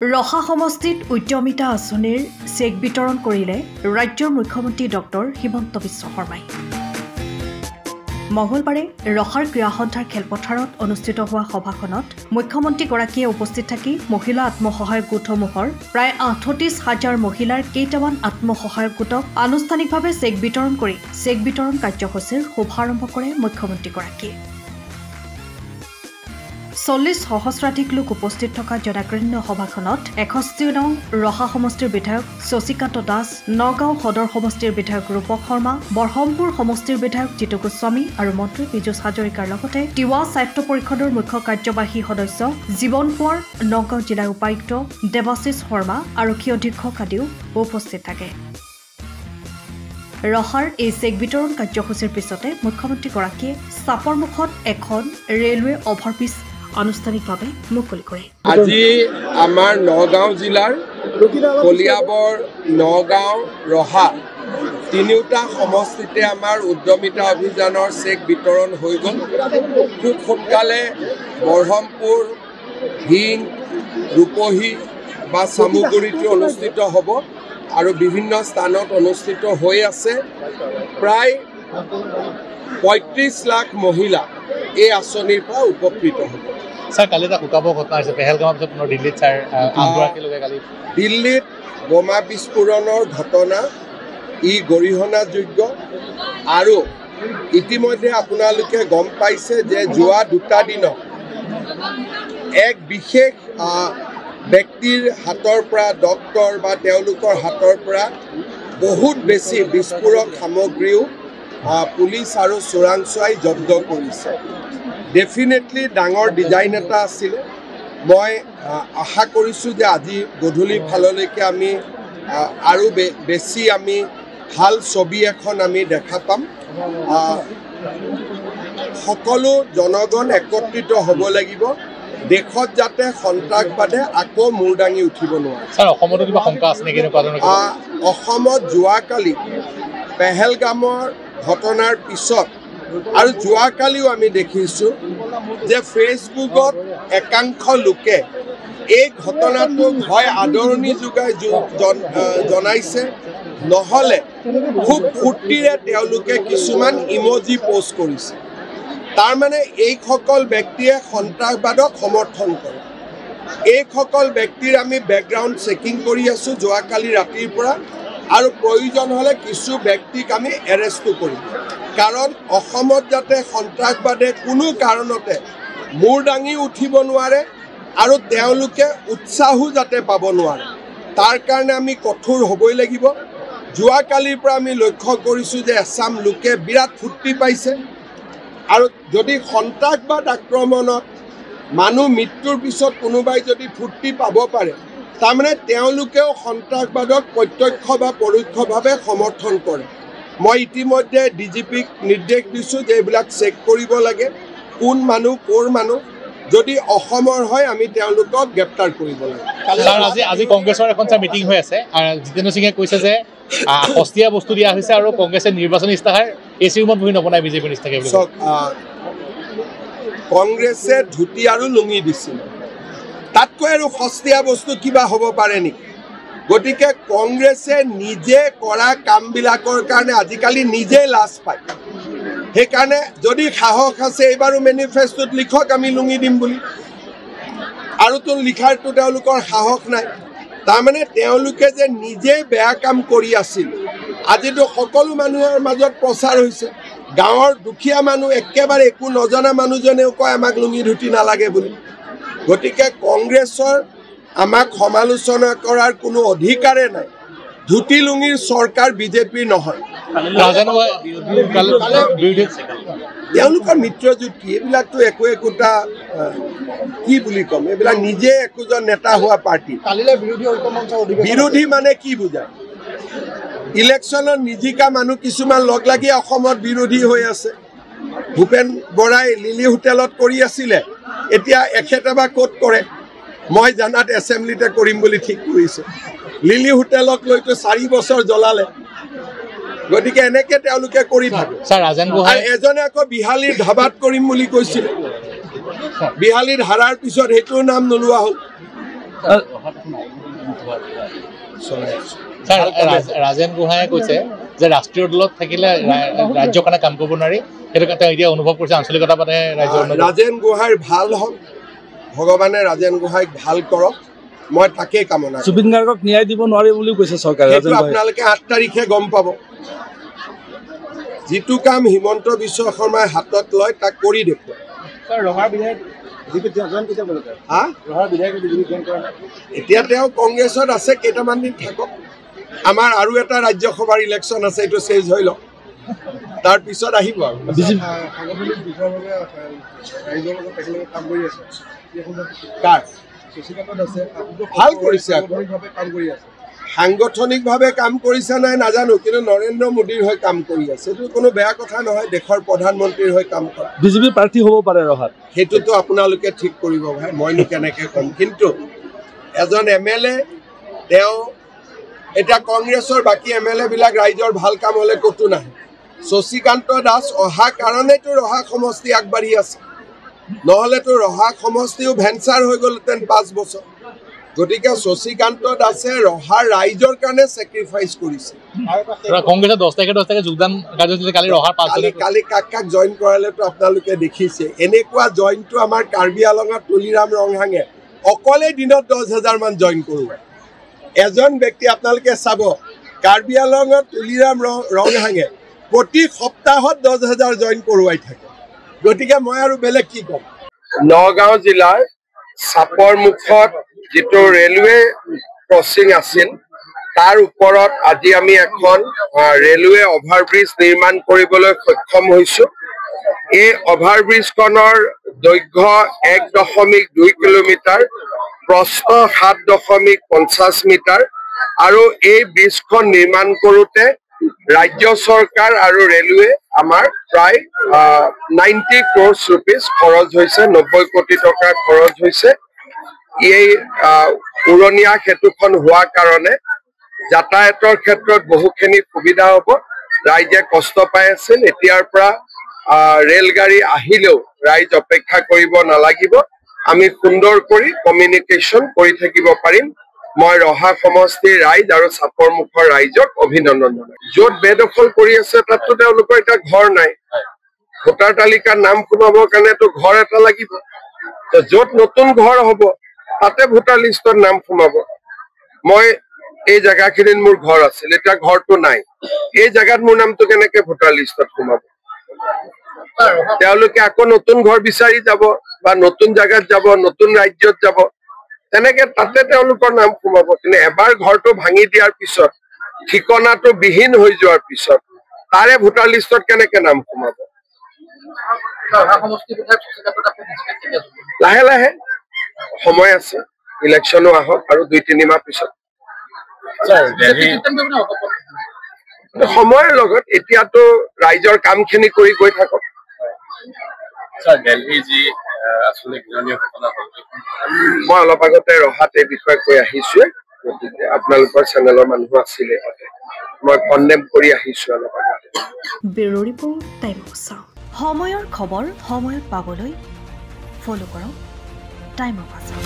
ৰহা সমষ্টিত উদ্যমিতা আঁচনিৰ চেক বিতৰণ কৰিলে ৰাজ্যৰ মুখ্যমন্ত্ৰী ডক্টৰ হিমন্ত বিশ্ব শৰ্মাই। মঙলবাৰে ৰহাৰ ক্ৰীড়া সন্থাৰ খেলপথাৰত অনুষ্ঠিত হোৱা সভাখনত মুখ্যমন্ত্ৰীগৰাকীয়ে উপস্থিত থাকি মহিলা আত্মসহায়ক গোটসমূহৰ প্ৰায় ৩৮,০০০ মহিলাৰ কেইটামান আত্মসহায়ক গোটক আনুষ্ঠানিকভাৱে চেক বিতৰণ কৰি চেক বিতৰণ কাৰ্যসূচীৰ শুভাৰম্ভ কৰে মুখ্যমন্ত্ৰীগৰাকীয়ে। ৪০ সহস্ৰাধিক লোক উপস্থিত থকা জনাকীৰ্ণ সভাখনত ৬১ নং ৰহা সমষ্টিৰ বিধায়ক শশীকান্ত দাস, নগাঁও সদৰ সমষ্টিৰ বিধায়ক ৰূপক শৰ্মা, বৰহমপুৰ সমষ্টিৰ বিধায়ক জিতু গোস্বামী আৰু মন্ত্ৰী পীযুষ হাজৰিকাৰ লগতে তিৱা স্বায়ত্ব পৰিষদৰ মুখ্য কাৰ্যবাহী সদস্য জীৱন কোঁৱৰ, নগাঁও জিলা উপায়ুক্ত দেৱাশিষ শৰ্মা, আৰক্ষী অধীক্ষক আদিও উপস্থিত থাকে। ৰহাৰ এই চেক বিতৰণ কাৰ্যসূচীৰ পিছতে মুখ্যমন্ত্ৰীগৰাকীয়ে চাপৰ মুখত এখন ৰেলৱে অভাৰব্ৰিজ আনুষ্ঠানিকভাৱে মুকলি কৰে। আজি আমাৰ নগাঁও জিলাৰ কলিয়াবৰ, নগাঁও, ৰহা তিনিওটা সমষ্টিতে আমাৰ উদ্যমিতা অভিযানৰ চেক বিতৰণ হৈ গ'ল। খুব সোনকালে বৰহমপুৰ, হিং, ৰূপহী বা চামুগুৰিটো অনুষ্ঠিত হ'ব আৰু বিভিন্ন স্থানত অনুষ্ঠিত হৈ আছে। প্ৰায় ৩৫ লাখ মহিলা এই আঁচনিৰ পৰা উপকৃত হ'ব। স্যাৰ, কালি এটা শোকাবৰ ঘটনা হৈছে পেহেলগামৰ পিছত পুনৰ দিল্লীত স্যাৰ আনগৰাকীলৈকে কালি দিল্লীত বোমা বিস্ফোৰণৰ ঘটনা ই গৰিহণাযোগ্য আৰু ইতিমধ্যে আপোনালোকে গম পাইছে যে যোৱা দুটা দিনত এক বিশেষ ব্যক্তিৰ হাতৰ পৰা ডক্টৰ বা তেওঁলোকৰ হাতৰ পৰা বহুত বেছি বিস্ফোৰক সামগ্ৰীও পুলিচ আৰু চোৰাংচোৱাই জব্দ কৰিছে। ডেফিনেটলি ডাঙৰ ডিজাইন এটা আছিলে। মই আশা কৰিছোঁ যে আজি গধূলি ফাললৈকে আমি আৰু বেছি আমি ভাল ছবি এখন আমি দেখা পাম। সকলো জনগণ একত্ৰিত হ'ব লাগিব দেশত যাতে সন্ত্ৰাসবাদে আকৌ মূৰ দাঙি উঠিব নোৱাৰে। স্যাৰ, অসমতো কিবা শংকা আছে নেকি? অসমত যোৱাকালি পেহেলগামৰ ঘটনাৰ পিছত আৰু যোৱাকালিও আমি দেখিছোঁ যে ফেচবুকত একাংশ লোকে এই ঘটনাটোক হয় আদৰণি জনাইছে, নহ'লে খুব ফূৰ্তিৰে তেওঁলোকে কিছুমান ইমজি পোষ্ট কৰিছে। তাৰমানে এইসকল ব্যক্তিয়ে সন্ত্ৰাসবাদক সমৰ্থন কৰে। এইসকল ব্যক্তিৰ আমি বেকগ্ৰাউণ্ড চেকিং কৰি আছোঁ যোৱাকালি ৰাতিৰ পৰা, আৰু প্ৰয়োজন হ'লে কিছু ব্যক্তিক আমি এৰেষ্টো কৰিম। কাৰণ অসমত যাতে সন্ত্ৰাসবাদে কোনো কাৰণতে মূৰ দাঙি উঠিব নোৱাৰে আৰু তেওঁলোকে উৎসাহো যাতে পাব নোৱাৰে, তাৰ কাৰণে আমি কঠোৰ হ'বই লাগিব। যোৱাকালিৰ পৰা আমি লক্ষ্য কৰিছোঁ যে এচাম লোকে বিৰাট ফূৰ্তি পাইছে, আৰু যদি সন্ত্ৰাসবাদ আক্ৰমণত মানুহ মৃত্যুৰ পিছত কোনোবাই যদি ফূৰ্তি পাব পাৰে, তাৰমানে তেওঁলোকেও সন্ত্ৰাসবাদক প্ৰত্যক্ষ বা পৰোক্ষভাৱে সমৰ্থন কৰে। মই ইতিমধ্যে DGPক নিৰ্দেশ দিছোঁ যে এইবিলাক চেক কৰিব লাগে, কোন মানুহ ক'ৰ মানুহ, যদি অসমৰ হয় আমি তেওঁলোকক গ্ৰেপ্তাৰ কৰিব লাগে। আজি কংগ্ৰেছৰ এখন মিটিং হৈ আছে, জিতেন্দ্ৰ সিঙে কৈছে যে সস্তীয়া বস্তু দিয়া হৈছে আৰু কংগ্ৰেছে নিৰ্বাচনী ইস্তাহাৰ এচি ৰুমত বহি নবনাই বিজেপিৰ নিষ্ঠাকে। কংগ্ৰেছে ধুতি আৰু লুঙি দিছিল, তাতকৈ আৰু সস্তীয়া বস্তু কিবা হ'ব পাৰে নেকি? গতিকে কংগ্ৰেছে নিজে কৰা কামবিলাকৰ কাৰণে আজিকালি নিজে লাজ পায়। সেইকাৰণে যদি সাহস আছে এইবাৰো মেনিফেষ্টোত লিখক আমি লুঙি দিম বুলি, আৰুতো লিখাৰতো তেওঁলোকৰ সাহস নাই। তাৰমানে তেওঁলোকে যে নিজে বেয়া কাম কৰি আছিল আজিতো সকলো মানুহৰ মাজত প্ৰচাৰ হৈছে। গাঁৱৰ দুখীয়া মানুহ, একেবাৰে একো নজনা মানুহজনেও কয় আমাক লুঙি ধুতি নালাগে বুলি। গতিকে কংগ্ৰেছৰ আমাক সমালোচনা কৰাৰ কোনো অধিকাৰে নাই। ধুতি লুঙিৰ চৰকাৰ বিজেপিৰ নহয়। তেওঁলোকৰ মিত্ৰজোঁট কি? এইবিলাকতো একোটা কি বুলি ক'ম, এইবিলাক নিজে একোজন নেতা হোৱা পাৰ্টি। বিৰোধী মানে কি বুজায়? ইলেকশ্যনত নিজিকা মানুহ কিছুমান লগ লাগি অসমত বিৰোধী হৈ আছে। ভূপেন বৰাই লিলি হোটেলত কৰি আছিলে, এতিয়া এখেতে বা ক'ত কৰে? মই জানাত এছেম্বলিতে কৰিম বুলি ঠিক কৰিছে। লিলি হোটেলক লৈতো 4 বছৰ জ্বলালে। গতিকে এনেকৈ তেওঁলোকে কৰি থাকে। আৰু এজনে আকৌ বিহালীৰ ধাবাত কৰিম বুলি কৈছিলে, বিহালীত হাৰাৰ পিছত সেইটোৰ নাম নোলোৱা হ'ল। ৰাজেন গোহাঁয়ে কৈছে যে ৰাষ্ট্ৰীয় দলত থাকিলে ৰাজ্যৰ কাৰণে কাম কৰিব নোৱাৰি, সেইটো তেওঁ এতিয়া অনুভৱ কৰিছে আঞ্চলিকতা মানে ৰাজ্যৰ। ৰাজেন গোহাঁইৰ ভাল হওক, ভগৱানে ৰাজেন গোহাঁইক ভাল কৰক, মই তাকেই কামনা। জুবিন গাৰ্গক ন্যায় দিব নোৱাৰে বুলিও কৈছে চৰকাৰে। আপোনালোকে 8 তাৰিখে গম পাব। যিটো কাম হিমন্ত বিশ্ব শৰ্মাই হাতত লয় তাক কৰি দেখুৱায়। এতিয়া তেওঁ কংগ্ৰেছত আছে, কেইটামান দিন থাকক। আমাৰ আৰু এটা ৰাজ্যসভাৰ ইলেকশ্যন আছে, এইটো চেজ হৈ লওক, তাৰপিছত আহিব আৰু। ভাল কৰিছে, সাংগঠনিকভাৱে কাম কৰিছে নাই নাজানো, কিন্তু নৰেন্দ্ৰ মোদীৰ হৈ কাম কৰি আছে, এইটো কোনো বেয়া কথা নহয়। দেশৰ প্ৰধানমন্ত্ৰীৰ হৈ কাম কৰা বিজেপি প্ৰাৰ্থী হ'ব পাৰে ৰহাত, সেইটোতো আপোনালোকে ঠিক কৰিব ভাই, মইনো কেনেকে ক'ম। কিন্তু এজন MLA, তেওঁ এতিয়া কংগ্ৰেছৰ বাকী MLA বিলাক ৰাইজৰ ভাল কাম হ'লে ক'তো নাহে। শশীকান্ত দাস অহা কাৰণেতো ৰহা সমষ্টি আগবাঢ়ি আছে, নহ'লেতো ৰহা সমষ্টিও ভেঞ্চাৰ হৈ গ'লহেঁতেন 5 বছৰ। গতিকে শশীকান্ত দাসে ৰহাৰ ৰাইজৰ কাৰণে ছেক্ৰিফাইচ কৰিছে। কংগ্ৰেছে 10 তাৰিখে যোগদান কাৰ্যসূচী কালি ৰহাৰ কালি কাক জইন কৰালেতো আপোনালোকে দেখিছে। এনেকুৱা জইনটো আমাৰ কাৰ্বি আলঙৰ তুলিৰাম ৰংহাঙে অকলে দিনত 10,000 মান জইন কৰোৱায়। এজন ব্যক্তি আপোনালোকে চাব, কাৰ্বি আলঙৰ তুলিৰাম ৰংহাঙে প্ৰতি সপ্তাহত 10,000 জইন কৰোৱাই থাকে। গতিকে মই আৰু বেলেগ কি ক'ম। নগাঁও জিলাৰ চাপৰ মুখত যিটো ৰেলৱে ক্ৰচিং আছিল, তাৰ ওপৰত আজি আমি এখন ৰেলৱে অভাৰব্ৰিজ নিৰ্মাণ কৰিবলৈ সক্ষম হৈছো। এই অভাৰব্ৰিজখনৰ দৈৰ্ঘ্য 1.2 কিলোমিটাৰ, প্ৰস্থ 7.50 মিটাৰ, আৰু এই ব্ৰিজখন নিৰ্মাণ কৰোঁতে ৰাজ্য চৰকাৰ আৰু ৰেলৱে আমাৰ প্ৰায় 90 crores rupees খৰচ হৈছে, 90 কোটি টকা খৰচ হৈছে। এই উৰণীয়া সেতুখন হোৱাৰ কাৰণে যাতায়াতৰ ক্ষেত্ৰত বহুখিনি সুবিধা হ'ব। ৰাইজে কষ্ট পাই আছিল, এতিয়াৰ পৰা ৰেলগাড়ী আহিলেও ৰাইজ অপেক্ষা কৰিব নালাগিব। আমি সুন্দৰ কৰি কমিউনিকেশ্যন কৰি থাকিব পাৰিম। মই ৰহা সমষ্টিৰ ৰাইজ আৰু চাপৰ মুখৰ ৰাইজক অভিনন্দন জনাই। য'ত বেদখল কৰি আছে তাততো তেওঁলোকৰ এতিয়া ঘৰ নাই, ভোটাৰ তালিকাত নাম সোমাবৰ কাৰণেতো ঘৰ এটা লাগিব। য'ত নতুন ঘৰ হ'ব তাতে ভোটাৰ লিষ্টত নাম সোমাব। মই এই জেগাখিনিত মোৰ ঘৰ আছিল, এতিয়া ঘৰটো নাই, এই জেগাত মোৰ নামটো কেনেকে ভোটাৰ লিষ্টত সোমাব? তেওঁলোকে আকৌ নতুন ঘৰ বিচাৰি যাব বা নতুন জেগাত যাব, নতুন ৰাজ্যত যাব, তেনেকে তাতে তেওঁলোকৰ নাম সোমাব। কিন্তু এবাৰ ঘৰটো ভাঙি দিয়াৰ পিছত, ঠিকনাটো বিহীন হৈ যোৱাৰ পিছত তাৰে ভোটাৰ লিষ্টত কেনেকে নাম সোমাব? লাহে লাহে সময় আছে, ইলেকশ্যনো আহক আৰু 2-3 মাহ পিছত। সময়ৰ লগত এতিয়াতো ৰাইজৰ কামখিনি কৰি গৈ থাকক। মই অলপ আগতে ৰহাত এই বিষয়ে কৈ আহিছো, গতিকে আপোনালোকৰ চেনেলৰ মানুহ আছিলে, মই কণ্ডেম কৰি আহিছো অলপ আগতে। Bureau report, time of Assam. সময়ৰ খবৰ সময়ত পাবলৈ ফলো কৰক টাইম অফ আছাম।